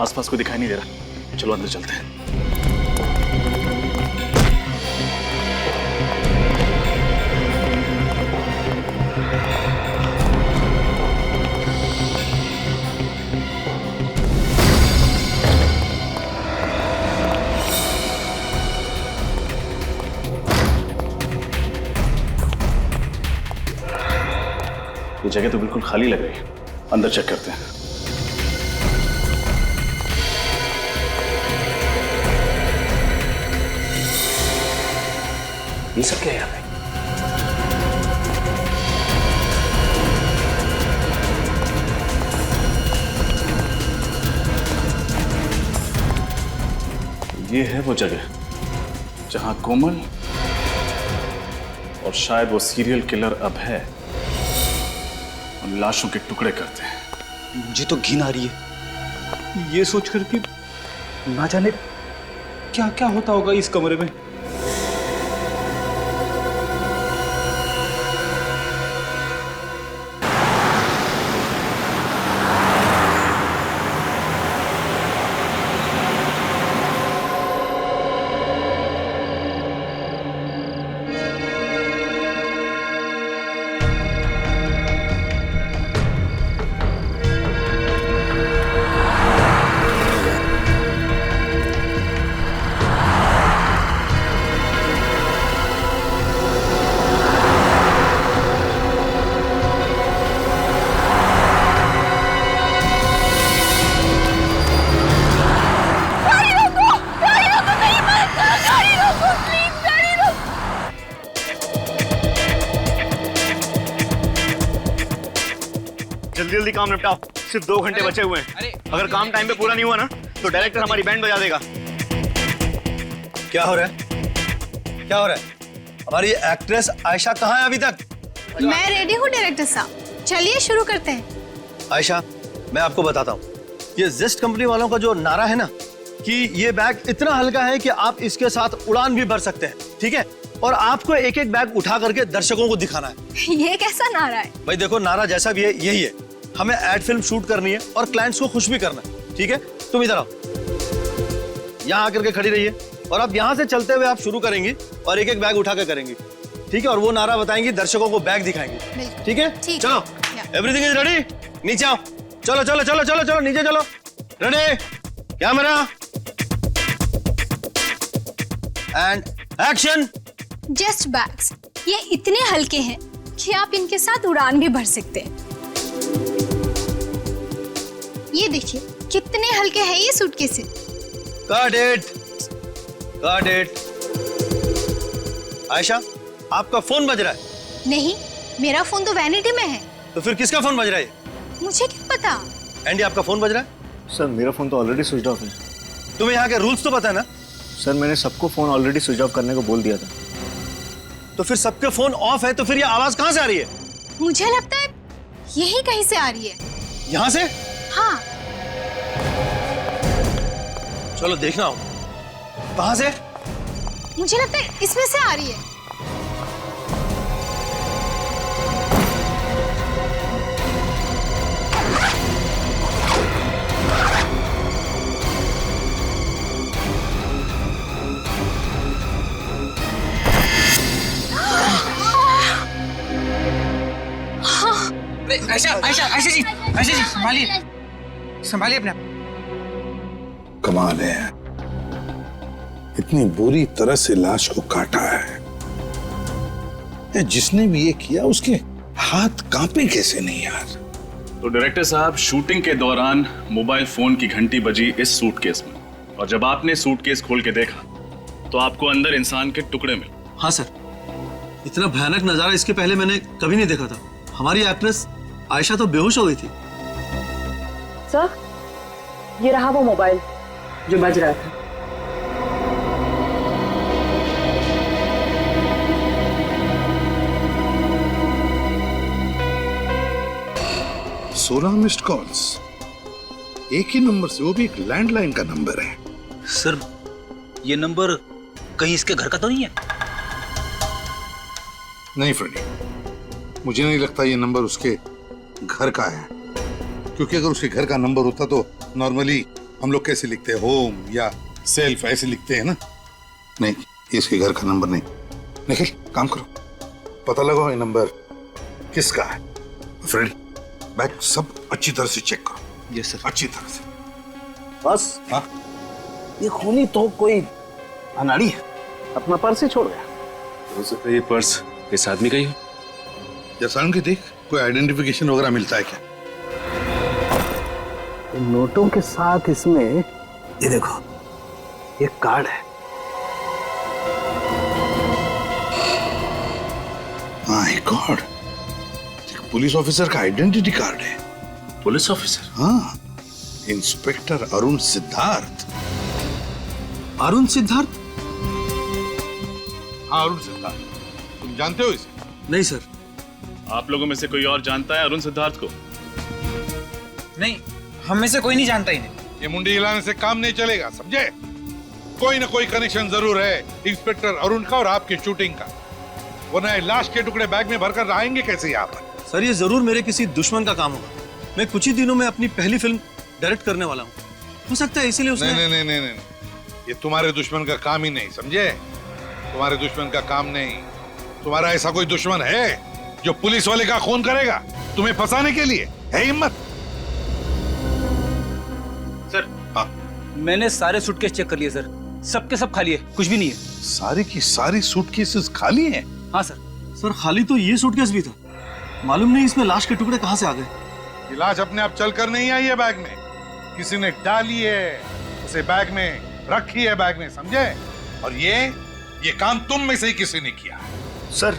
आसपास को दिखाई नहीं दे रहा। चलो अंदर चलते हैं। ये जगह तो बिल्कुल खाली लग रही है। अंदर चेक करते हैं। ये सब क्या है यहाँ पे? ये है वो जगह जहां कोमल और शायद वो सीरियल किलर अभय लाशों के टुकड़े करते हैं। मुझे तो घिन आ रही है ये सोचकर कि ना जाने क्या क्या होता होगा इस कमरे में। जल्दी जल्दी काम निपटाओ, सिर्फ 2 घंटे बचे हुए हैं। अगर काम टाइम पे पूरा नहीं हुआ ना तो डायरेक्टर हमारी बैंड बजा देगा। क्या हो रहा है? क्या हो रहा है? हमारी एक्ट्रेस आयशा कहाँ है अभी तक? मैं रेडी हूँ डायरेक्टर साहब, चलिए शुरू करते हैं। आयशा, मैं आपको बताता हूँ, ये जेस्ट कंपनी वालों का जो नारा है ना कि ये बैग इतना हल्का है कि आप इसके साथ उड़ान भी भर सकते हैं, ठीक है? और आपको एक एक बैग उठा करके दर्शकों को दिखाना है। ये कैसा नारा है? भाई देखो, नारा जैसा भी है यही है। हमें एड फिल्म शूट करनी है और क्लाइंट्स को खुश भी करना है, ठीक है? तुम इधर आओ, यहाँ आकर के खड़ी रहिए और अब यहाँ से चलते हुए आप शुरू करेंगी और एक एक बैग उठा कर करेंगी, ठीक है? और वो नारा बताएंगी, दर्शकों को बैग दिखाएंगी, ठीक है? चलो, एवरीथिंग इज रेडी। नीचे आओ, चलो चलो चलो चलो चलो नीचे चलो। Ready, camera and action. Just bags, ये इतने हल्के हैं कि आप इनके साथ उड़ान भी भर सकते हैं। ये देखिए कितने हल्के हैं ये suitcase. Got it, got it। Ayesha, आपका फोन बज रहा है? नहीं, मेरा फोन तो वैनिटी में है। तो फिर किसका फोन बज रहा है? मुझे क्या पता। एंडी, आपका फोन बज रहा है? सर मेरा फोन तो ऑलरेडी स्विच ऑफ है। तुम्हें यहाँ के रूल्स तो पता है ना? सर मैंने सबको फोन ऑलरेडी स्विच ऑफ करने को बोल दिया था। तो फिर सबके फोन ऑफ है तो फिर ये आवाज कहाँ से आ रही है? मुझे लगता है यही कहीं से आ रही है। यहाँ से? हाँ। चलो देखना हो। कहाँ से? मुझे लगता है इसमें से आ रही है। आयशा आयशा आयशा जी, आयशा जी संभालिए, संभालिए अपने आप। कमाल है, इतनी बुरी तरह से लाश को काटा है। जिसने भी ये किया उसके हाथ कांपे कैसे नहीं यार? तो डायरेक्टर साहब, शूटिंग के दौरान मोबाइल फोन की घंटी बजी इस सूटकेस में, और जब आपने सूटकेस खोल के देखा तो आपको अंदर इंसान के टुकड़े मिले। हाँ सर, इतना भयानक नजारा इसके पहले मैंने कभी नहीं देखा था। हमारी एक्ट्रेस आयशा तो बेहोश हो गई थी। सर, ये रहा वो मोबाइल जो बज रहा था। सोलह मिस्ड कॉल्स, एक ही नंबर से, वो भी एक लैंडलाइन का नंबर है। सर, ये नंबर कहीं इसके घर का तो नहीं है? नहीं फ्रेडी, मुझे नहीं लगता ये नंबर उसके घर का है, क्योंकि अगर उसके घर का नंबर होता तो नॉर्मली हम लोग कैसे लिखते हैं, होम या सेल्फ ऐसे लिखते हैं ना। नहीं, इसके घर का नंबर नहीं। निखिल, काम करो, पता लगाओ ये नंबर किसका है। फ्रेंड, बैग सब अच्छी तरह से चेक करो। Yes sir. अच्छी तरह से। बस हाँ, ये खूनी तो कोई अनाड़ी है, अपना पर्स ही छोड़ गया। हो सकता है ये पर्स इस आदमी का ही हो। जैसा कि देख, कोई आइडेंटिफिकेशन वगैरह मिलता है क्या? नोटों के साथ इसमें ये देखो, ये कार्ड है। माय गॉड, पुलिस ऑफिसर का आइडेंटिटी कार्ड है। Police officer? हाँ, इंस्पेक्टर अरुण सिद्धार्थ। अरुण सिद्धार्थ? हाँ, अरुण सिद्धार्थ। तुम जानते हो इसे? नहीं सर। आप लोगों में से कोई और जानता है अरुण सिद्धार्थ को? नहीं, हम में से कोई नहीं जानता इन्हें। ये मुंडी हिलाने से काम नहीं चलेगा, समझे? कोई ना कोई कनेक्शन जरूर है इंस्पेक्टर अरुण का और आपकी शूटिंग का, वरना ये लाश के टुकड़े बैग में भरकर रहेंगे कैसे यहाँ पर? सर, ये जरूर मेरे किसी दुश्मन का काम होगा। मैं कुछ ही दिनों में अपनी पहली फिल्म डायरेक्ट करने वाला हूँ, हो सकता है इसीलिए उसने। नहीं नहीं नहीं नहीं, ये तुम्हारे दुश्मन का काम ही नहीं, समझे? तुम्हारे दुश्मन का काम नहीं। तुम्हारा ऐसा कोई दुश्मन है जो पुलिस वाले का खून करेगा तुम्हें फंसाने के लिए? है हिम्मत? सर, हाँ, मैंने सारे सूटकेस चेक कर लिए सर, सबके सब खाली है, कुछ भी नहीं है। सारी की सारी सूटकेसेस खाली हैं। हाँ सर। सर, खाली तो ये सूटकेस भी था, मालूम नहीं इसमें लाश के टुकड़े कहाँ से आ गए। ये लाश अपने आप चलकर नहीं आई है बैग में, किसी ने डाली है उसे बैग में, रखी है बैग में, समझे? और ये काम तुम में से ही किसी ने किया है। सर,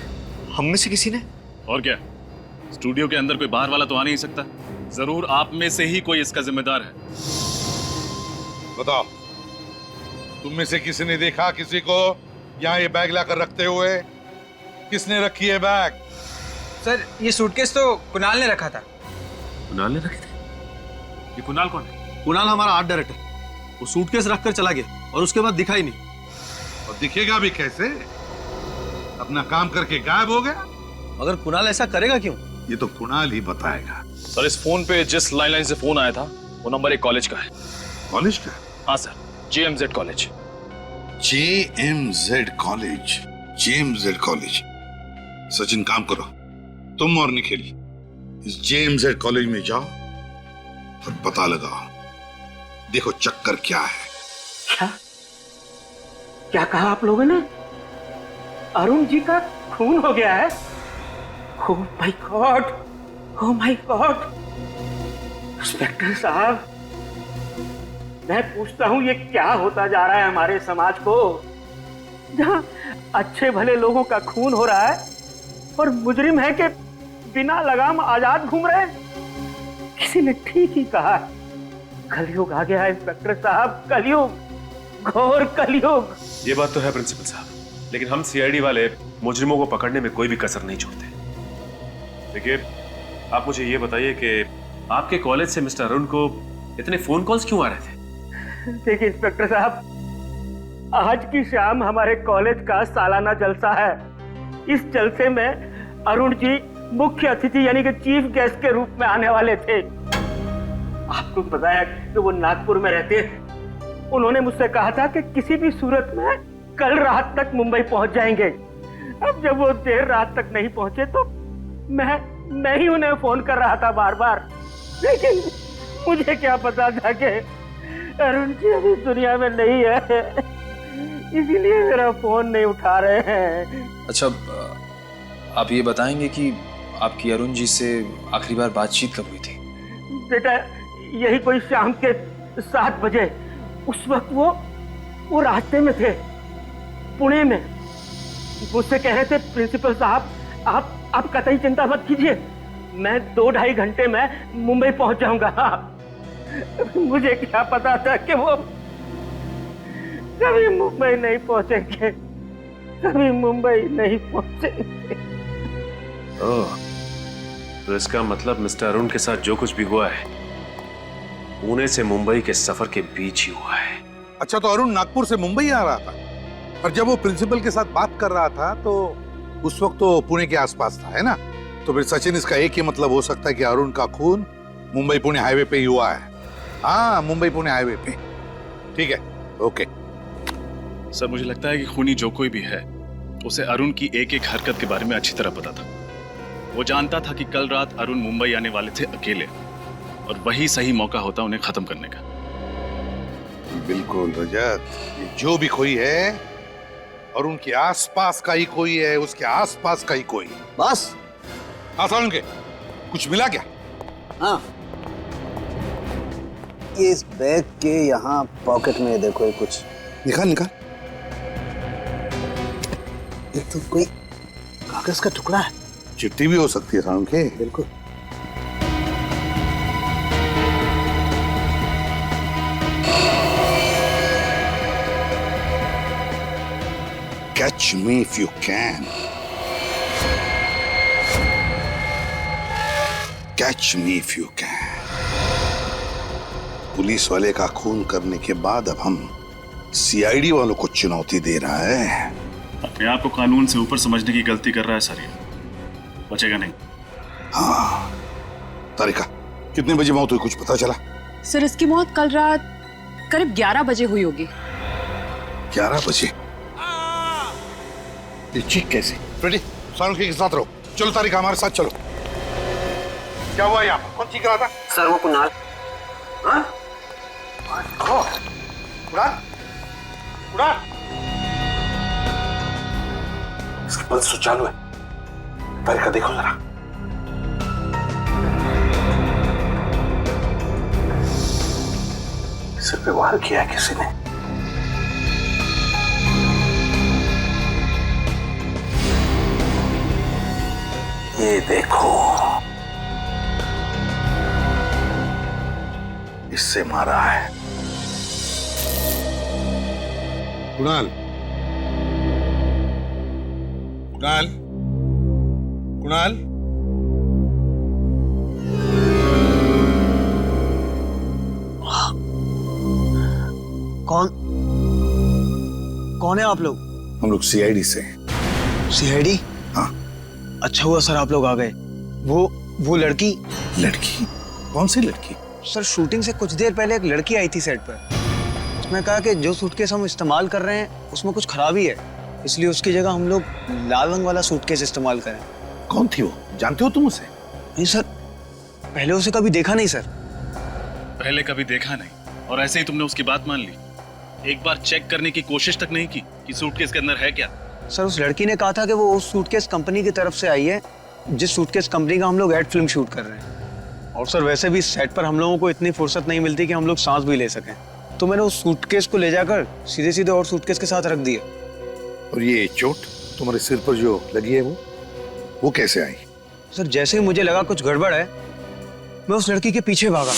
हम में से किसी ने? और क्या, स्टूडियो के अंदर कोई बाहर वाला तो आ नहीं सकता। जरूर आप में से ही कोई इसका जिम्मेदार है। बताओ, तुम में से किसी ने देखा किसी को यहाँ ये बैग लाकर रखते हुए? किसने रखी है बैग? सर, ये सूटकेस तो कुणाल ने रखा था। कुणाल ने रखे थे? ये कुणाल कौन है? कुणाल हमारा आर्ट डायरेक्टर। वो सूटकेस रखकर चला गया और उसके बाद दिखा ही नहीं। और दिखेगा भी कैसे? अपना काम करके गायब हो गया। अगर कुणाल ऐसा करेगा क्यों? ये तो कुणाल ही बताएगा। सर, इस फोन पे जिस लाइन से फोन आया था वो नंबर एक कॉलेज का है। कॉलेज का? हाँ sir, JMZ college. JMZ college, JMZ college. Sachin, काम करो, तुम और निखिल इस JMZ कॉलेज में जाओ और पता लगाओ, देखो चक्कर क्या है। क्या कहा आप लोगों ने? अरुण जी का खून हो गया है? Oh my God, oh my God. Inspector साहब, मैं पूछता हूँ ये क्या होता जा रहा है हमारे समाज को, जहाँ अच्छे भले लोगों का खून हो रहा है और मुजरिम है कि बिना लगाम आजाद घूम रहे हैं। किसी ने ठीक ही कहा, कलयुग आ गया है इंस्पेक्टर साहब, कलयुग, घोर कलयुग। ये बात तो है प्रिंसिपल साहब, लेकिन हम CID वाले मुजरिमों को पकड़ने में कोई भी कसर नहीं छोड़ते। देखिए, आप मुझे ये बताइए कि आपके कॉलेज से मिस्टर अरुण को इतने फोन कॉल्स क्यों आ रहे थे? देखिए इंस्पेक्टर साहब, आज की शाम हमारे कॉलेज का सालाना जलसा है। इस जलसे में अरुण जी मुख्य अतिथि यानी कि चीफ गेस्ट के रूप में आने वाले थे। आपको बताया कि वो नागपुर में रहते हैं। उन्होंने मुझसे कहा था कि किसी भी सूरत में कल रात तक मुंबई पहुंच जाएंगे। अब जब वो देर रात तक नहीं पहुंचे तो मैं ही उन्हें फोन कर रहा था बार बार, लेकिन मुझे क्या पता था कि अरुण जी अभी दुनिया में नहीं है, इसीलिए मेरा फोन नहीं उठा रहे हैं। अच्छा, आप ये बताएंगे कि आपकी अरुण जी से आखिरी बार बातचीत कब हुई थी? बेटा, यही कोई शाम के 7 बजे। उस वक्त वो रास्ते में थे, पुणे में। मुझसे कह रहे थे, प्रिंसिपल साहब आप कतई चिंता मत कीजिए, मैं 2-2.5 घंटे में मुंबई पहुंच जाऊंगा। मुझे क्या पता था कि वो कभी मुंबई नहीं पहुंचेंगे, कभी मुंबई नहीं पहुंचेंगे। ओह, तो इसका मतलब मिस्टर अरुण के साथ जो कुछ भी हुआ है पुणे से मुंबई के सफर के बीच ही हुआ है। अच्छा, तो अरुण नागपुर से मुंबई आ रहा था और जब वो प्रिंसिपल के साथ बात कर रहा था तो उस वक्त तो पुणे के आसपास था, है ना? तो फिर सचिन, इसका एक ही मतलब हो सकता है कि अरुण का खून मुंबई पुणे हाईवे पे ही हुआ है। हाँ, मुंबई पुणे हाईवे पे। ठीक है, ओके। सर मुझे लगता है कि खूनी जो कोई भी है उसे अरुण की एक एक हरकत के बारे में अच्छी तरह पता था। वो जानता था कि कल रात अरुण मुंबई आने वाले थे अकेले, और वही सही मौका होता उन्हें खत्म करने का। बिल्कुल रजत, ये जो भी कोई है और उनके आसपास का ही कोई है, उसके आसपास का ही कोई। बस आसान के कुछ मिला क्या? हाँ, इस बैग के यहाँ पॉकेट में देखो ये कुछ। निकाल निकाल। ये तो कोई कागज का टुकड़ा है। चिट्ठी भी हो सकती है साउंड के। बिल्कुल। Catch me if you can. Catch me if you can. Police वाले का खून करने के बाद अब हम सीआईडी वालों को चुनौती दे रहा है। अपने आप को कानून से ऊपर समझने की गलती कर रहा है सर, ये बचेगा नहीं। हाँ, तारिका कितने बजे मौत हुई, कुछ पता चला? सर इसकी मौत कल रात करीब 11 बजे हुई होगी। 11 बजे? ये चीख कैसे? फ्रेडी, साउंड के साथ रहो। चलो तारिका, हमारे साथ चलो। क्या हुआ यहाँ पर? कौन चीख रहा था? सर वो कुणाल। हाँ? कुणाल? कुणाल? इसकी पल्स तो चालू है। तारिका देखो जरा। सिर पे वार किया है किसी ने। ये देखो, इससे मारा है। कुणाल, कुणाल, कुणाल, कौन है आप लोग? हम लोग सीआईडी से। सीआईडी? हाँ। अच्छा हुआ सर आप लोग आ गए। वो लड़की। लड़की? कौन सी लड़की? सर शूटिंग से कुछ देर पहले एक लड़की आई थी सेट पर। उसने कहा कि जो सूटकेस हम इस्तेमाल कर रहे हैं उसमें कुछ खराबी है, इसलिए उसकी जगह हम लोग लाल रंग वाला सूटकेस इस्तेमाल करें। कौन थी वो? जानते हो तुम उसे? नहीं सर, पहले उसे कभी देखा नहीं सर। पहले कभी देखा नहीं और ऐसे ही तुमने उसकी बात मान ली? एक बार चेक करने की कोशिश तक नहीं की कि सूटकेस के अंदर है क्या? सर उस लड़की ने कहा था कि वो उस सूटकेस कंपनी की तरफ से आई है जिस सूटकेस कंपनी का हम लोग एड फिल्म शूट कर रहे हैं। और सर वैसे भी सेट पर हम लोगों को इतनी फुर्सत नहीं मिलती कि हम लोग सांस भी ले सकें, तो मैंने उस सूटकेस को ले जाकर सीधे सीधे और सूटकेस के साथ रख दिया। और ये चोट तुम्हारे सिर पर जो लगी है वो कैसे आई? सर जैसे ही मुझे लगा कुछ गड़बड़ है, मैं उस लड़की के पीछे भागा।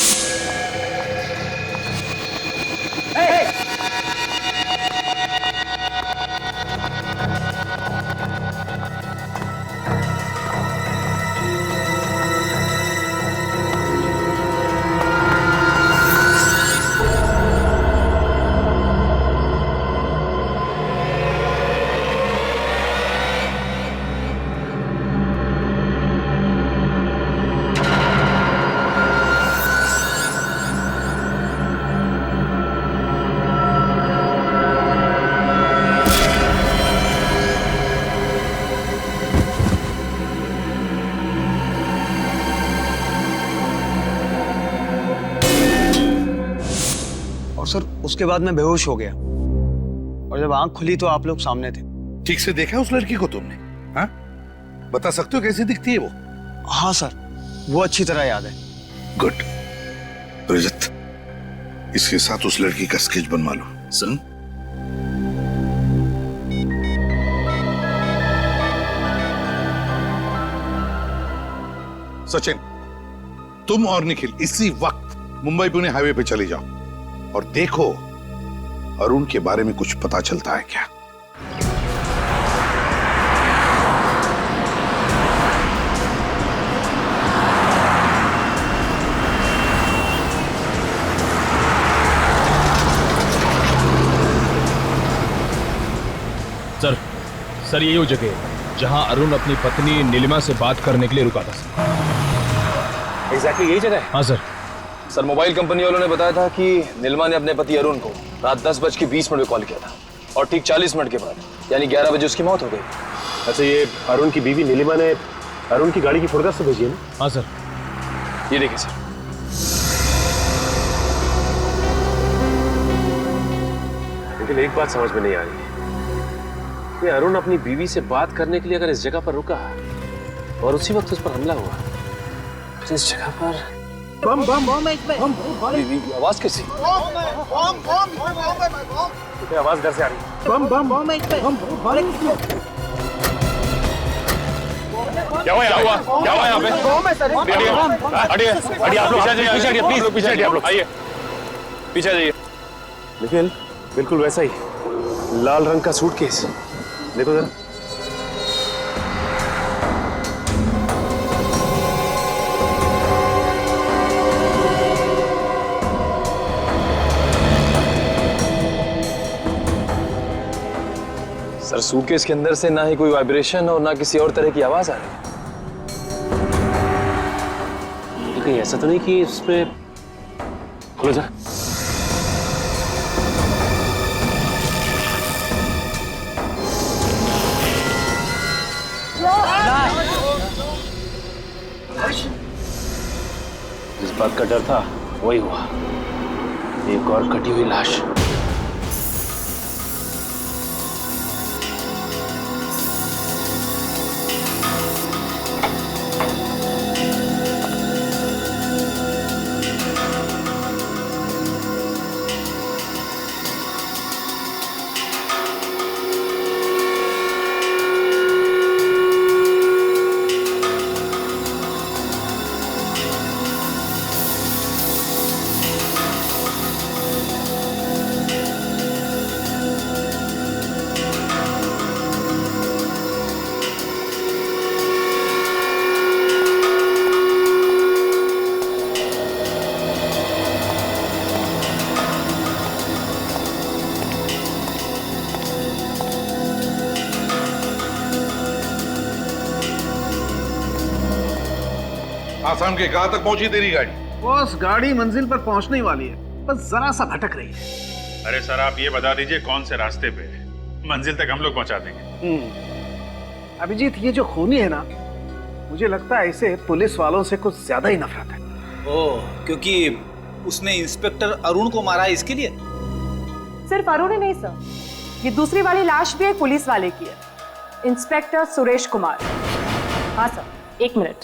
सर उसके बाद मैं बेहोश हो गया और जब आंख खुली तो आप लोग सामने थे। ठीक से देखा उस लड़की को तुमने? हाँ? बता सकते हो कैसी दिखती है वो? हाँ सर, वो अच्छी तरह याद है। गुड। रजत, इसके साथ उस लड़की का स्केच बनवा लो। सन? सचिन, तुम और निखिल इसी वक्त मुंबई पुणे हाईवे पे चले जाओ और देखो अरुण के बारे में कुछ पता चलता है क्या। सर यही वो जगह है जहां अरुण अपनी पत्नी नीलिमा से बात करने के लिए रुका था। एग्जैक्टली यही जगह है? हाँ सर। सर मोबाइल कंपनी वालों ने बताया था कि नीलिमा ने अपने पति अरुण को रात 10:20 पे कॉल किया था और ठीक 40 मिनट के बाद यानी 11 बजे उसकी मौत हो गई। अच्छा, ये अरुण की बीवी नीलिमा ने अरुण की गाड़ी की फोटोग्राफ से भेजी है ना? हाँ सर। ये देखिए सर। लेकिन एक बात समझ में नहीं आ रही, ये अरुण अपनी बीवी से बात करने के लिए अगर इस जगह पर रुका और उसी वक्त उस पर हमला हुआ, तो इस जगह पर बम बम बम आवाज कैसी? आवाज घर से आ रही है। बम बम बम क्या हुआ यहाँ पे? हटिए आप लोग, पीछे हटिए प्लीज, पीछे हटिए आप लोग, आइए पीछे जाइए। लेकिन बिल्कुल वैसा ही लाल रंग का सूटकेस, देखो जरा। सर सूटकेस के अंदर से ना ही कोई वाइब्रेशन और ना किसी और तरह की आवाज आ रही है। कहीं ऐसा तो नहीं कि उसमें, खोलो जरा। जिस बात का डर था वही हुआ, एक और कटी हुई लाश। आसाम के कहां तक पहुंची तेरी गाड़ी? बॉस गाड़ी मंजिल पर पहुंचने वाली है, बस जरा सा भटक रही है। अरे सर आप ये बता दीजिए कौन से रास्ते पे है, मंजिल तक हम लोग पहुंचा देंगे। अभिजीत ये जो खूनी है ना, मुझे लगता है इसे पुलिस वालों से कुछ ज्यादा ही नफरत है। ओह, क्योंकि उसने इंस्पेक्टर अरुण को मारा है इसके लिए? सिर्फ अरुण ही नहीं सर, ये दूसरी वाली लाश भी एक पुलिस वाले की है, इंस्पेक्टर सुरेश कुमार। हाँ सर, 1 मिनट।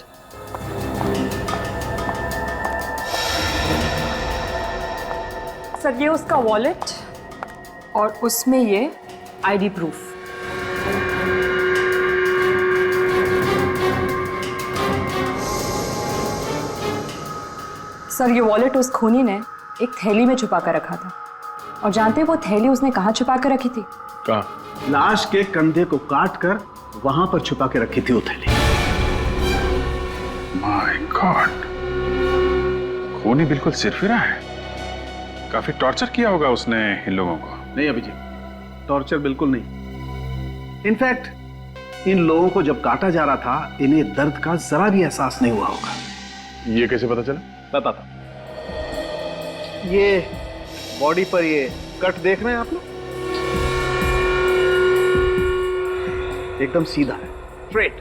सर ये उसका वॉलेट और उसमें ये आईडी प्रूफ। सर ये वॉलेट उस खूनी ने एक थैली में छुपा कर रखा था, और जानते हैं वो थैली उसने कहाँ छुपा कर रखी थी? कहाँ? लाश के कंधे को काट कर वहां पर छुपा के रखी थी वो थैली। माय गॉड, खूनी बिल्कुल सिरफिरा है। काफी टॉर्चर किया होगा उसने इन लोगों को। नहीं अभिजीत, टॉर्चर बिल्कुल नहीं। इनफैक्ट इन लोगों को जब काटा जा रहा था, इन्हें दर्द का जरा भी एहसास नहीं हुआ होगा। ये कैसे पता चला? पता था। ये बॉडी पर ये कट देख रहे हैं आप लोग, एकदम सीधा है, स्ट्रेट।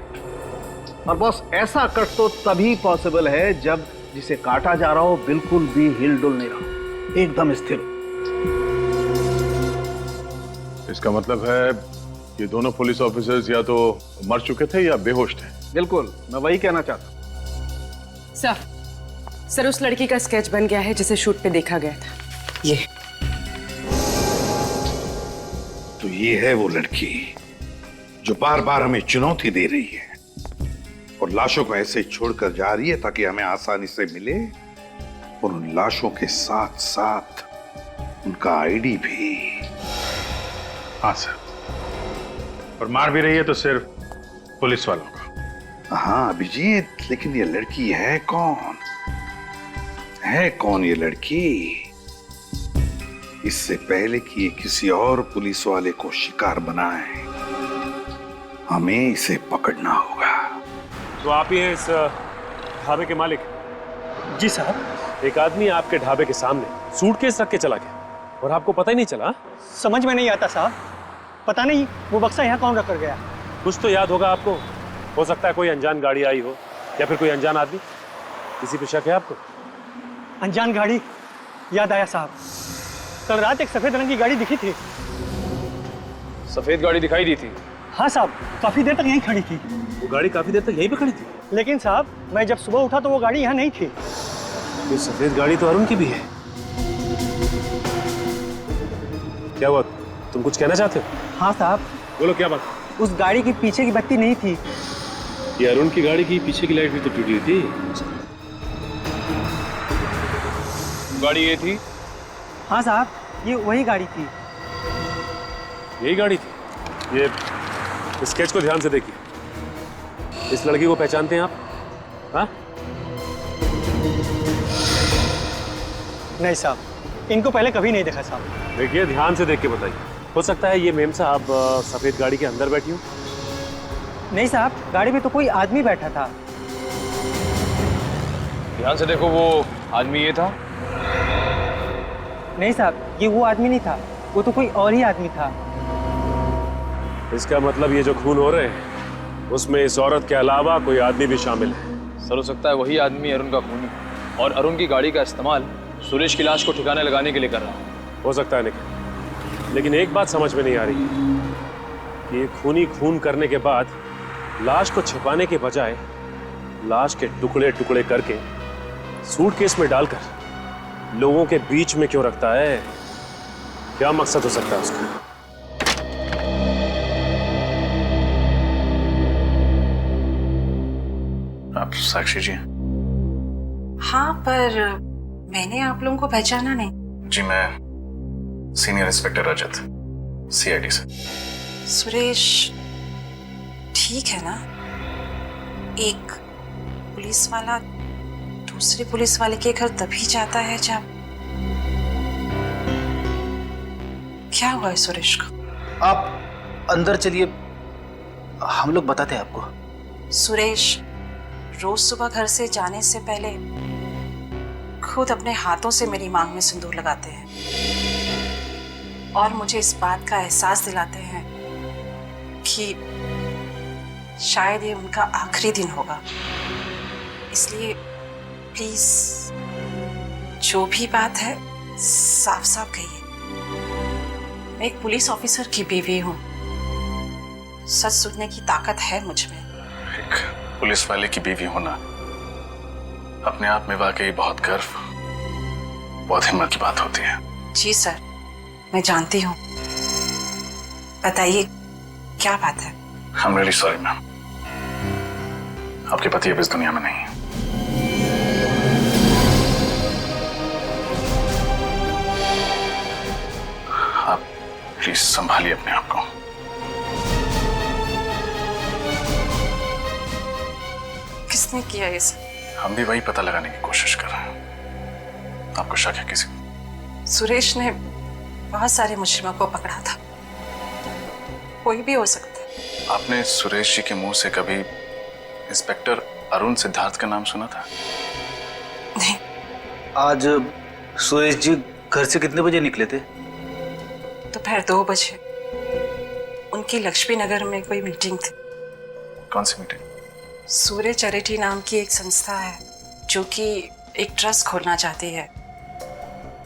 और बॉस ऐसा कट तो तभी पॉसिबल है जब जिसे काटा जा रहा हो बिल्कुल भी हिल डुल नहीं रहा, एकदम स्थिर। इसका मतलब है ये दोनों पुलिस ऑफिसर्स या तो मर चुके थे या बेहोश थे। बिल्कुल, मैं वही कहना चाहता। सर उस लड़की का स्केच बन गया है जिसे शूट पे देखा गया था। ये तो ये है वो लड़की जो बार बार हमें चुनौती दे रही है और लाशों को ऐसे छोड़कर जा रही है ताकि हमें आसानी से मिले, और उन लाशों के साथ साथ उनका आईडी भी। हाँ सर, और मार भी रही है तो सिर्फ पुलिस वालों का। हाँ अभिजीत, लेकिन ये लड़की है कौन? है कौन ये लड़की? इससे पहले कि ये किसी और पुलिस वाले को शिकार बनाए, हमें इसे पकड़ना होगा। तो आप ही हैं इस ढाबे के मालिक? जी साहब। एक आदमी आपके ढाबे के सामने सूटकेस रख के चला गया और आपको पता ही नहीं चला। समझ में नहीं आता साहब, पता नहीं वो बक्सा यहाँ कौन रख कर गया। कुछ तो याद होगा आपको, हो सकता है कोई अनजान गाड़ी आई हो या फिर कोई अनजान आदमी। किसी पे शक है आपको? अनजान गाड़ी याद आया साहब, कल रात एक सफेद रंग की गाड़ी दिखी थी। सफेद गाड़ी दिखाई दी थी? हाँ साहब, काफी देर तक यहीं खड़ी थी। वो गाड़ी काफी देर तक यहीं पे खड़ी थी? लेकिन साहब मैं जब सुबह उठा तो वो गाड़ी यहाँ नहीं थी। ये सफेद गाड़ी तो अरुण की भी है। क्या हुआ, तुम कुछ कहना चाहते हो? हाँ साहब। बोलो क्या बात? उस गाड़ी की पीछे की बत्ती नहीं थी। ये अरुण की गाड़ी की पीछे की लाइट भी तो टूटी हुई थी। गाड़ी ये थी? हाँ साहब, ये वही गाड़ी थी। यही गाड़ी थी? ये स्केच को ध्यान से देखिए। इस लड़की को पहचानते हैं आप? हाँ? नहीं साहब, इनको पहले कभी नहीं देखा साहब। देखिए ध्यान से देख के बताइए। हो सकता है ये मेम साहब सफेद गाड़ी के अंदर बैठी हो। नहीं साहब, गाड़ी में तो कोई आदमी बैठा था। ध्यान से देखो, वो आदमी ये था? नहीं साहब, ये वो आदमी नहीं था, वो तो कोई और ही आदमी था। इसका मतलब ये जो खून हो रहे हैं उसमें इस औरत के अलावा कोई आदमी भी शामिल है। सर, हो सकता है वही आदमी अरुण का खूनी और अरुण की गाड़ी का इस्तेमाल सुरेश की लाश को ठिकाने लगाने के लिए कर रहा है। हो सकता है निखिल, लेकिन एक बात समझ में नहीं आ रही कि ये खूनी खून करने के बाद लाश को छिपाने के बजाय लाश के टुकड़े टुकड़े करके सूटकेस में डालकर लोगों के बीच में क्यों रखता है? क्या मकसद हो सकता है उसका? आप साक्षी जी हैं? हाँ, पर मैंने आप लोगों को पहचाना नहीं। जी, मैं सीनियर इंस्पेक्टर रजत, सीआईडी से। सुरेश ठीक है ना? एक पुलिस वाला दूसरे पुलिस वाले के घर तभी जाता है जब... क्या हुआ है सुरेश को? आप अंदर चलिए, हम लोग बताते हैं आपको। सुरेश रोज सुबह घर से जाने से पहले खुद अपने हाथों से मेरी मांग में सिंदूर लगाते हैं और मुझे इस बात का एहसास दिलाते हैं कि शायद ये उनका आखिरी दिन होगा। इसलिए प्लीज जो भी बात है साफ साफ कहिए। मैं एक पुलिस ऑफिसर की बीवी हूँ, सच सुनने की ताकत है मुझ में। एक पुलिस वाले की बीवी होना अपने आप में वाकई बहुत गर्व, बहुत हिम्मत की बात होती है। जी सर, मैं जानती हूँ। बताइए क्या बात है? I'm really sorry मैम, आपके पति अब इस दुनिया में नहीं है। आप प्लीज संभालिए अपने आप को। किसने किया ये सब? हम भी वही पता लगाने की कोशिश कर रहे हैं। आपको शक है किसी? सुरेश ने बहुत सारे मुजरिमों को पकड़ा था, कोई भी हो सकता है। आपने सुरेश जी के मुंह से कभी इंस्पेक्टर अरुण सिद्धार्थ का नाम सुना था? नहीं। आज सुरेश जी घर से कितने बजे निकले थे? दोपहर 2 बजे। उनकी लक्ष्मी नगर में कोई मीटिंग थी। कौन सी मीटिंग? सूर्य चैरिटी नाम की एक संस्था है जो कि एक ट्रस्ट खोलना चाहती है,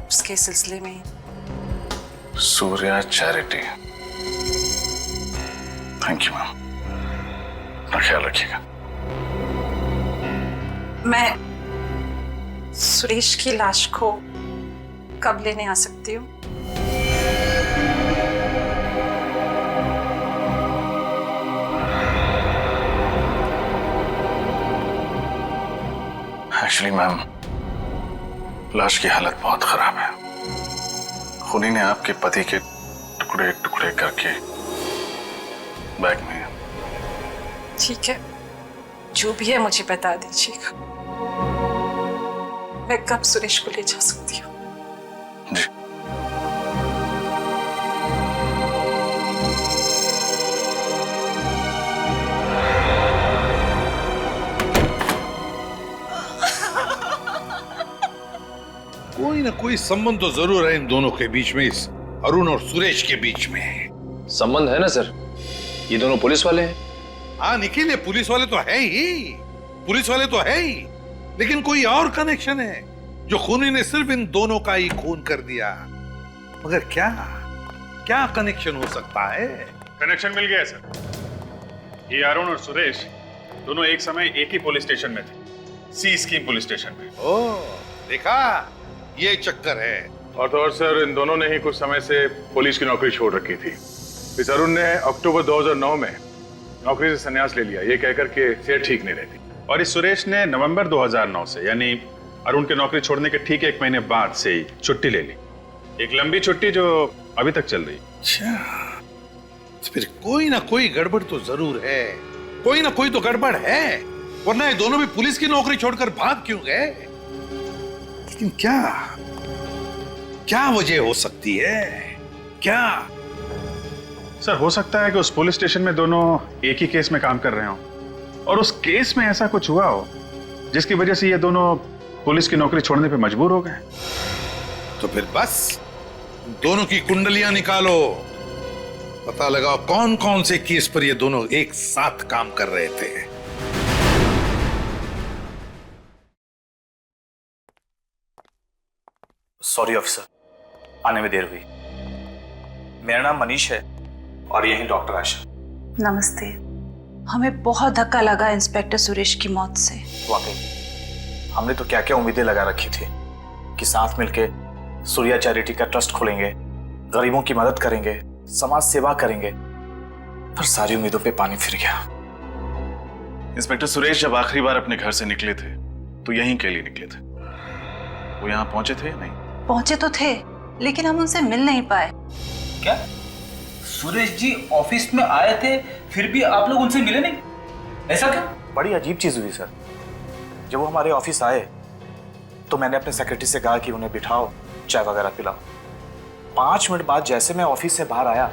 उसके सिलसिले में। Surya charity. Thank you ma'am, अपना ख्याल रखिएगा। मैं सुरेश की लाश को कब लेने आ सकती हूँ? एक्चुअली मैम, लाश की हालत बहुत खराब है। खूनी ने आपके पति के टुकड़े टुकड़े करके बैग में। ठीक है, जो भी है मुझे बता दीजिएगा। मैं कब सुरेश को ले जा सकती हूँ? जी। कोई ना कोई संबंध तो जरूर है इन दोनों के बीच में, इस अरुण और सुरेश के बीच में। संबंध है ना सर, ये दोनों पुलिस वाले हैं। हाँ निखिल, ये पुलिस वाले तो है ही, पुलिस वाले तो है ही, लेकिन कोई और कनेक्शन है जो खूनी ने सिर्फ इन दोनों का ही खून कर दिया। मगर क्या क्या कनेक्शन हो सकता है? कनेक्शन मिल गया सर। ये अरुण और सुरेश दोनों एक समय एक ही पुलिस स्टेशन में थे, सी स्कीम पुलिस स्टेशन में। ओह, देखा, ये चक्कर है। और तो और सर, इन दोनों ने ही कुछ समय से पुलिस की नौकरी छोड़ रखी थी। इस अरुण ने अक्टूबर 2009 में नौकरी से संन्यास ले लिया, ये कहकर के सेहत ठीक नहीं रहती। और इस सुरेश ने नवंबर 2009 से, यानी अरुण की नौकरी छोड़ने के ठीक 1 महीने बाद से ही छुट्टी ले ली। एक लंबी छुट्टी जो अभी तक चल रही। अच्छा, तो फिर कोई ना कोई गड़बड़ तो जरूर है, कोई ना कोई तो गड़बड़ है, वरना ये दोनों भी पुलिस की नौकरी छोड़कर भाग क्यों गए? लेकिन क्या क्या वजह हो सकती है? क्या? सर, हो सकता है कि उस पुलिस स्टेशन में दोनों एक ही केस में काम कर रहे हो और उस केस में ऐसा कुछ हुआ हो जिसकी वजह से ये दोनों पुलिस की नौकरी छोड़ने पे मजबूर हो गए। तो फिर बस दोनों की कुंडलियां निकालो, पता लगाओ कौन कौन से केस पर ये दोनों एक साथ काम कर रहे थे। सॉरी ऑफिसर, आने में देर हुई। मेरा नाम मनीष है और यही डॉक्टर आशा। नमस्ते। हमें बहुत धक्का लगा इंस्पेक्टर सुरेश की मौत से। वाकई हमने तो क्या क्या उम्मीदें लगा रखी थी कि साथ मिलके सूर्या चैरिटी का ट्रस्ट खोलेंगे, गरीबों की मदद करेंगे, समाज सेवा करेंगे, पर सारी उम्मीदों पे पानी फिर गया। इंस्पेक्टर सुरेश जब आखिरी बार अपने घर से निकले थे तो यहीं के लिए निकले थे। वो यहाँ पहुंचे थे या नहीं? पहुंचे तो थे, लेकिन हम उनसे मिल नहीं पाए। क्या सुरेश जी ऑफिस में आए थे, फिर भी आप लोग उनसे मिले नहीं? ऐसा क्या? बड़ी अजीब चीज हुई सर। जब वो हमारे ऑफिस आए तो मैंने अपने सेक्रेटरी से कहा कि उन्हें बिठाओ, चाय वगैरह पिलाओ। 5 मिनट बाद जैसे मैं ऑफिस से बाहर आया,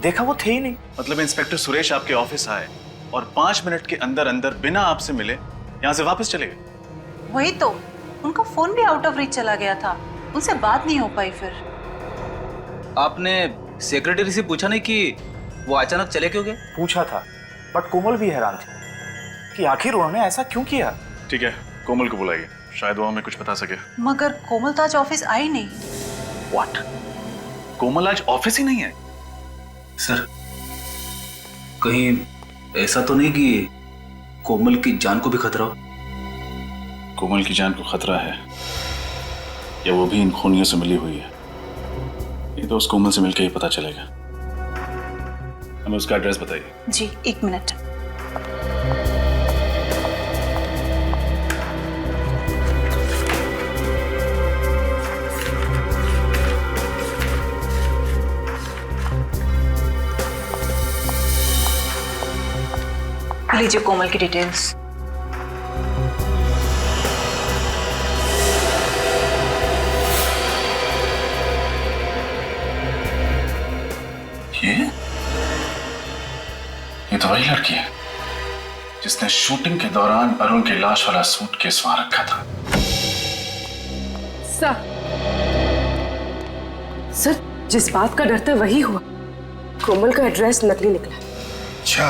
देखा वो थे ही नहीं। मतलब इंस्पेक्टर सुरेश आपके ऑफिस आए और 5 मिनट के अंदर अंदर बिना आपसे मिले यहाँ से वापस चले गए? वही तो, उनका फोन भी आउट ऑफ रीच चला गया था, उनसे बात नहीं हो पाई। फिर आपने सेक्रेटरी से पूछा नहीं कि वो अचानक चले क्यों गए? पूछा था, बट कोमल भी हैरान थी कि आखिर उन्होंने ऐसा क्यों किया। ठीक है, कोमल को बुलाइए, शायद वो हमें कुछ बता सके। मगर कोमल तो आज ऑफिस आई नहीं। व्हाट? कोमल आज ऑफिस ही नहीं है? सर, कहीं ऐसा तो नहीं कि कोमल की जान को भी खतरा हो? कोमल की जान को खतरा है या वो भी इन खूनियों से मिली हुई है, ये तो उस कोमल से मिलकर ही पता चलेगा। हमें उसका एड्रेस बताइए। जी, 1 मिनट। लीजिए कोमल की डिटेल्स। ये तो वही लड़की है जिसने शूटिंग के दौरान अरुण की लाश वाला सूटकेस वहां रखा था। सर, जिस बात का डर था वही हुआ। कोमल का एड्रेस नकली निकला। अच्छा,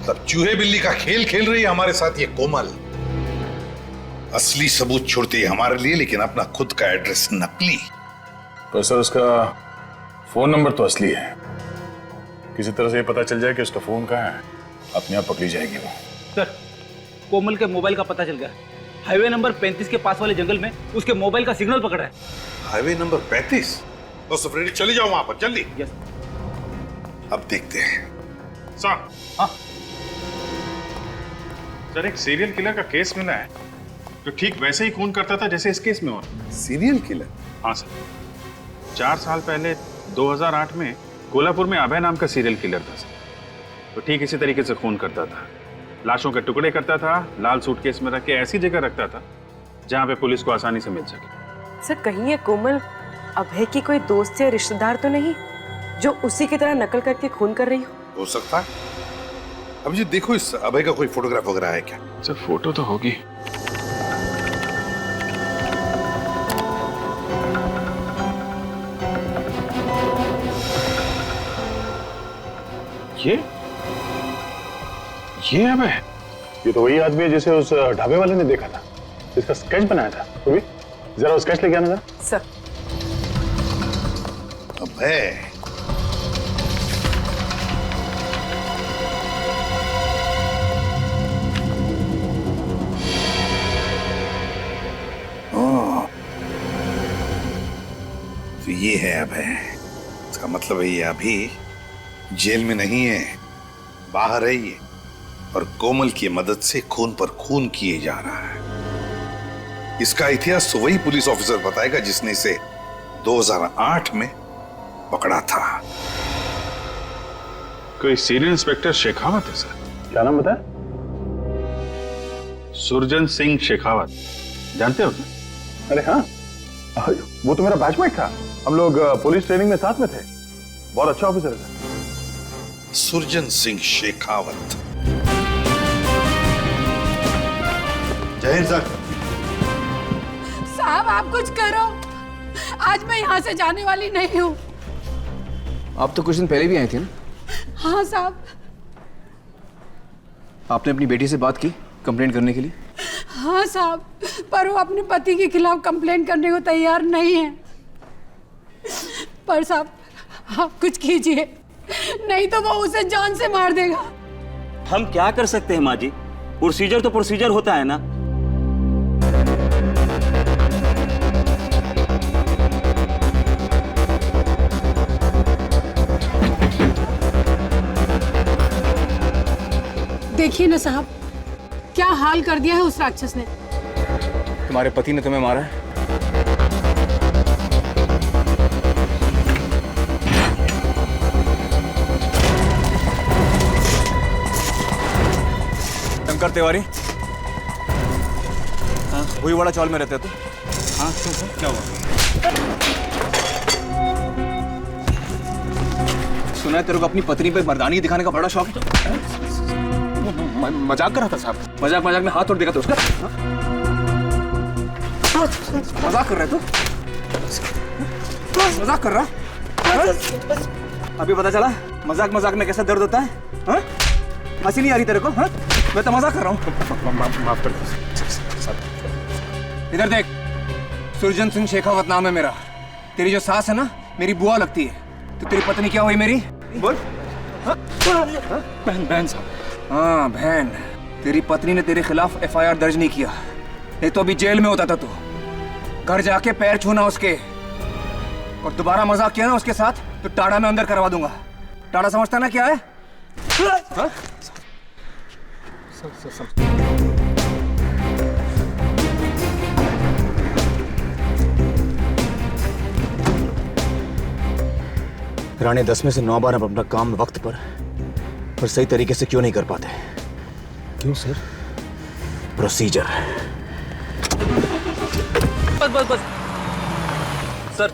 तब चूहे बिल्ली का खेल खेल रही है हमारे साथ ये कोमल। असली सबूत छोड़ती है हमारे लिए, लेकिन अपना खुद का एड्रेस नकली। तो सर, उसका फोन नंबर तो असली है। किसी तरह से ये पता चल जाए कि उसका फोन कहाँ है, अपने आप पकड़ी जाएगी वो। सर, कोमल के मोबाइल का पता चल गया। हाईवे नंबर 35 के पास वाले जंगल में उसके मोबाइल का सिग्नल पकड़ा है। Highway number 35? तो सफरेडी चली जाओ वहां पर जल्दी। यस। अब देखते हैं। सर, हाँ सर, एक सीरियल किलर का केस मिला है जो ठीक वैसे ही खून करता था जैसे इस केस में हो। Serial killer? हाँ सर, 4 साल पहले 2008 में कोल्हापुर में अभय नाम का सीरियल किलर था सर। तो ठीक इसी तरीके से खून करता था, लाशों के टुकड़े करता था, लाल सूटकेस में रख के ऐसी जगह रखता था जहां पे पुलिस को आसानी से मिल सके। सर, कहीं ये कोमल अभय की कोई दोस्त या रिश्तेदार तो नहीं जो उसी की तरह नकल करके खून कर रही हो सकता है। अब जी देखो, इस अभय का कोई फोटोग्राफ वगैरह है क्या? सर, फोटो तो होगी। ये अबे, ये तो वही आदमी है जिसे उस ढाबे वाले ने देखा था, जिसका स्केच बनाया था। तो भी जरा वो स्केच लेके आना जरा। सर। अबे तो ये है अबे, इसका मतलब है ये अभी जेल में नहीं है, बाहर है ये, और कोमल की मदद से खून पर खून किए जा रहा है। इसका इतिहास तो वही पुलिस ऑफिसर बताएगा जिसने इसे 2008 में पकड़ा था। कोई सीनियर इंस्पेक्टर शेखावत है सर। क्या नाम बताया? सुरजन सिंह शेखावत, जानते हो क्या? अरे हाँ, वो तो मेरा बैचमेट था, हम लोग पुलिस ट्रेनिंग में साथ में थे। बहुत अच्छा ऑफिसर है सर। सुरजन सिंह शेखावत। जय हिंद सर। साहब आप कुछ करो, आज मैं यहाँ से जाने वाली नहीं हूँ। आप तो कुछ दिन पहले भी आई थी ना? हाँ साहब। आपने अपनी बेटी से बात की कंप्लेंट करने के लिए? हाँ साहब, पर वो अपने पति के खिलाफ कंप्लेंट करने को तैयार नहीं है। पर साहब आप कुछ कीजिए, नहीं तो वो उसे जान से मार देगा। हम क्या कर सकते हैं माँ जी, प्रोसीजर तो प्रोसीजर होता है ना। देखिए ना साहब, क्या हाल कर दिया है उस राक्षस ने। तुम्हारे पति ने तुम्हें मारा है? शंकर तिवारी, हाँ? वही वाला चौल में रहते तो? हाँ क्या हुआ? सुना है तेरे को अपनी पत्नी पे मर्दानी दिखाने का बड़ा शौक है। मजाक कर रहा था साहब। मजाक में हाथ तोड़ देगा तो उसका? मजाक कर रहे तू? मजाक कर रहा? अभी पता चला मजाक में कैसा दर्द होता है? हाँ? हंसी नहीं आ रही तेरे को? हाँ? मैं तो मजाक कर रहा हूँ। माफ कर दो। इधर देख, सुरजन सिंह शेखावत नाम है मेरा। तेरी जो सास है ना, मेरी बुआ लगती है। तो तेरी पत्नी क्या हुई मेरी? बोल। बहन साहब। हाँ बहन, तेरी पत्नी ने तेरे खिलाफ FIR दर्ज नहीं किया, नहीं तो अभी जेल में होता था तू। घर जाके पैर छूना उसके, और दोबारा मजाक किया ना उसके साथ तो टाड़ा में अंदर करवा दूंगा। टाड़ा समझता ना क्या है? हाँ? राणे 10 में से 9 बार हम अपना काम वक्त पर और सही तरीके से क्यों नहीं कर पाते? क्यों सर? प्रोसीजर। बस सर,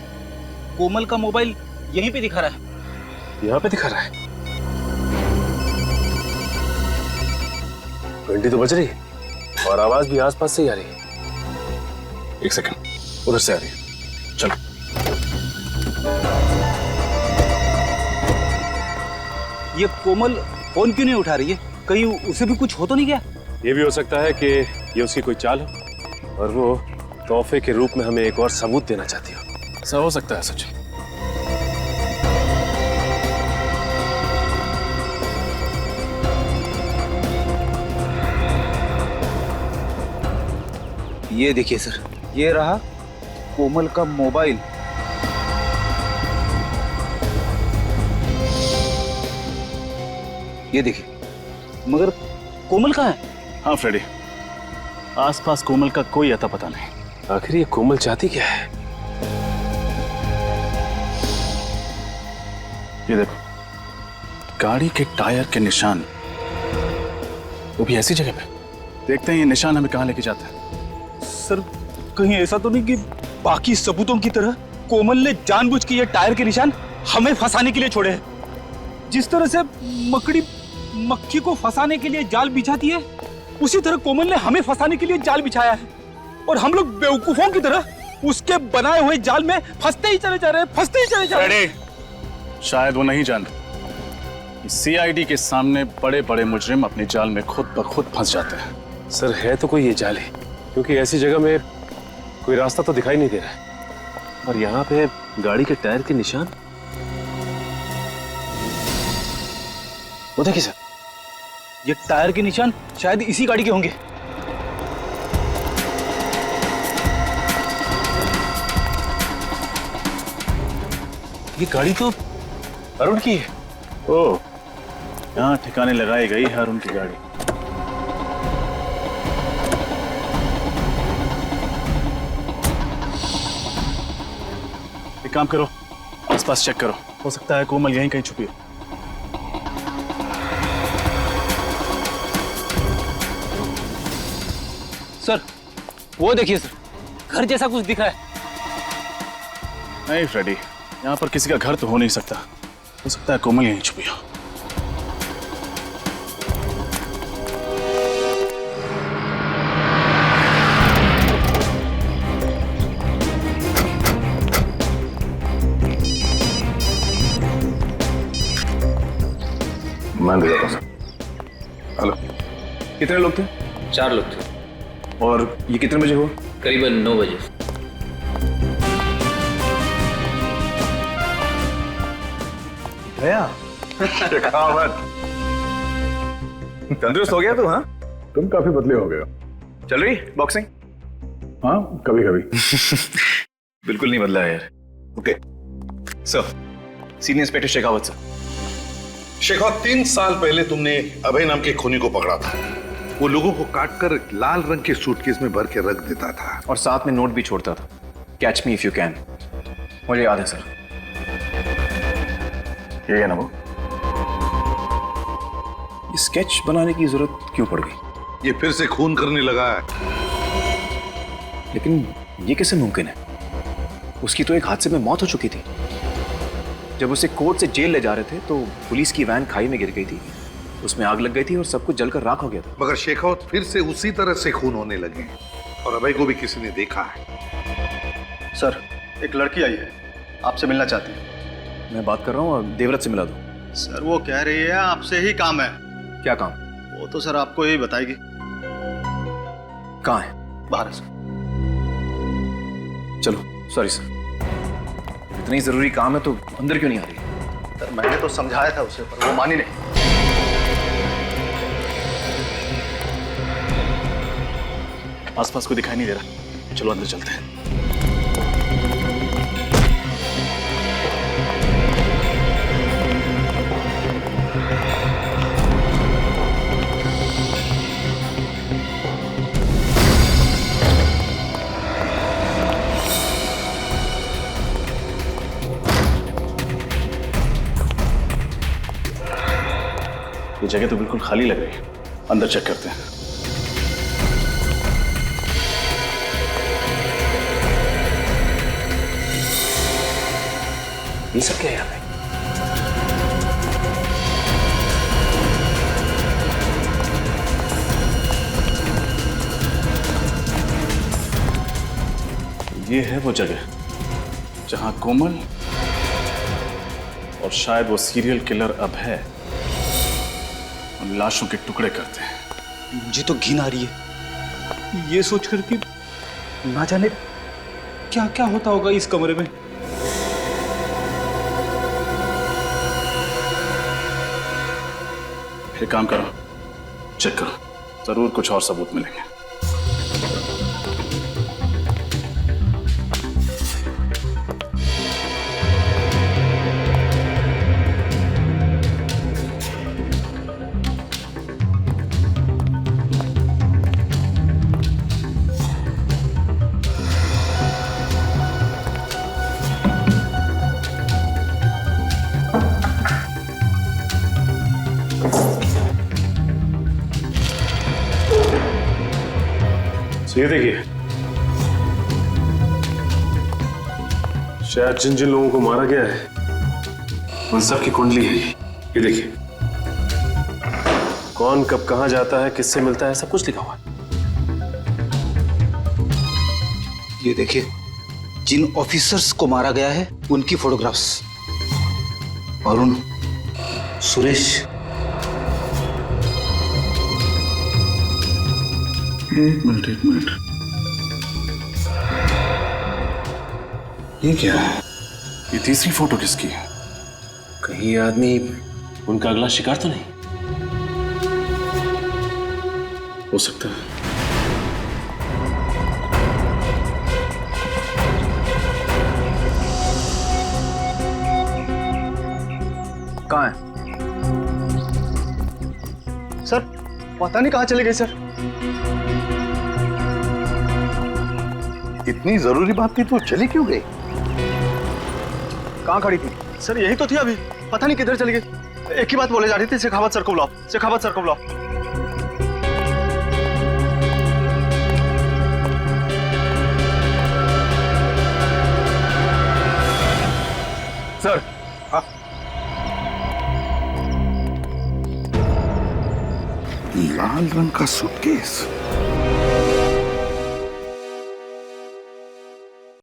कोमल का मोबाइल यहीं पे दिखा रहा है। यहाँ पे दिखा रहा है? घंटी तो बज रही है और आवाज भी आसपास से ही आ रही है। एक सेकंड, उधर से आ रही है। चलो। ये कोमल फोन क्यों नहीं उठा रही है? कहीं उसे भी कुछ हो तो नहीं गया? ये भी हो सकता है कि ये उसकी कोई चाल हो और वो तोहफे के रूप में हमें एक और सबूत देना चाहती हो। ऐसा हो सकता है सच। ये देखिए सर, ये रहा कोमल का मोबाइल। ये देखिए, मगर कोमल कहाँ है? हाँ फ्रेडी, आसपास कोमल का कोई अता पता नहीं। आखिर ये कोमल चाहती क्या है? ये देखो, गाड़ी के टायर के निशान, वो भी ऐसी जगह पे। देखते हैं ये निशान हमें कहाँ लेके जाता है। सर, कहीं ऐसा तो नहीं कि बाकी सबूतों की तरह कोमल ने जानबूझ के ये टायर के निशान हमें फंसाने के लिए छोड़े हैं? जिस तरह से मकड़ी मक्खी को फंसाने के लिए जाल बिछाती है, उसी तरह कोमल ने हमें फंसाने के लिए जाल बिछाया है, और हम लोग बेवकूफों की तरह उसके बनाए हुए जाल में फंसते ही चले जा रहे हैं, फंसते ही चले जा रहे हैं। शायद वो नहीं जान, सीआईडी के सामने बड़े बड़े मुजरिम अपने जाल में खुद ब खुद फंस जाते हैं। सर है तो कोई ये जाल ही, क्योंकि ऐसी जगह में कोई रास्ता तो दिखाई नहीं दे रहा है। और यहाँ पे गाड़ी के टायर के निशान, वो देखिए सर, ये टायर के निशान शायद इसी गाड़ी के होंगे। ये गाड़ी तो अरुण की है। ओह, यहाँ ठिकाने लगाई गई है अरुण की गाड़ी। एक काम करो, आसपास चेक करो, हो सकता है कोमल यहीं कहीं छुपी हो। सर वो देखिए सर, घर जैसा कुछ दिख रहा है। नहीं फ्रेडी, यहाँ पर किसी का घर तो हो नहीं सकता, हो सकता है कोमल यहीं छुपी हो। मैं बताता हूँ। हेलो, कितने लोग थे? 4 लोग थे। और ये कितने बजे हुआ? करीबन 9 बजे। भैया तंदुरुस्त हो गया तू? हाँ, तुम काफी बदले हो गए हो। चल रही बॉक्सिंग? हाँ, कभी कभी। बिल्कुल नहीं बदला है यार। Okay sir, senior inspector Shekhawat sir. Shekhawat, 3 साल पहले तुमने अभय नाम के खूनी को पकड़ा था। वो लोगों को काटकर लाल रंग के सूटकेस में भर के रख देता था और साथ में नोट भी छोड़ता था, catch me if you can. मुझे याद है सर। ये है ना वो? ये स्केच बनाने की जरूरत क्यों पड़ गई? ये फिर से खून करने लगा है। लेकिन ये कैसे मुमकिन है? उसकी तो एक हादसे में मौत हो चुकी थी। जब उसे कोर्ट से जेल ले जा रहे थे तो पुलिस की वैन खाई में गिर गई थी, उसमें आग लग गई थी और सब कुछ जलकर राख हो गया था। मगर शेखावत, फिर से उसी तरह से खून होने लगे और अभय को भी किसी ने देखा है। सर, एक लड़की आई है, आपसे मिलना चाहती है। मैं बात कर रहा हूँ, देवव्रत से मिला दो। सर वो कह रही है आपसे ही काम है। क्या काम? वो तो सर आपको यही बताएगी। कहाँ है? बाहर है सर। चलो, सॉरी सर, इतनी जरूरी काम है तो अंदर क्यों नहीं आ रही? सर मैंने तो समझाया था उसे, पर वो मानी नहीं। आसपास कोई दिखाई नहीं दे रहा, चलो अंदर चलते हैं। ये जगह तो बिल्कुल खाली लग रही है, अंदर चेक करते हैं। ये सब क्या है यहाँ पे? ये है वो जगह जहां कोमल और शायद वो सीरियल किलर अभय लाशों के टुकड़े करते हैं। मुझे तो घिन आ रही है ये सोचकर कि ना जाने क्या क्या होता होगा इस कमरे में। एक काम करो, चेक करो, जरूर कुछ और सबूत मिलेंगे। ये देखिए, शायद जिन जिन लोगों को मारा गया है उन सब की कुंडली है ये देखिए। कौन कब कहां जाता है, किससे मिलता है, सब कुछ लिखा हुआ है। ये देखिए, जिन ऑफिसर्स को मारा गया है उनकी फोटोग्राफ्स। अरुण सुरेश, एक मिनट ये क्या है? ये तीसरी फोटो किसकी है? कहीं ये आदमी उनका अगला शिकार तो नहीं? हो सकता है। कहाँ है सर? पता नहीं कहाँ चले गए सर। इतनी जरूरी बात थी तो चली क्यों गई? कहाँ खड़ी थी सर? यही तो थी अभी, पता नहीं किधर चली गई। एक ही बात बोले जा रही थी, शेखावत सर को बुलाओ, शेखावत सर को बुलाओ। सर, हाँ। लाल रंग का सूटकेस।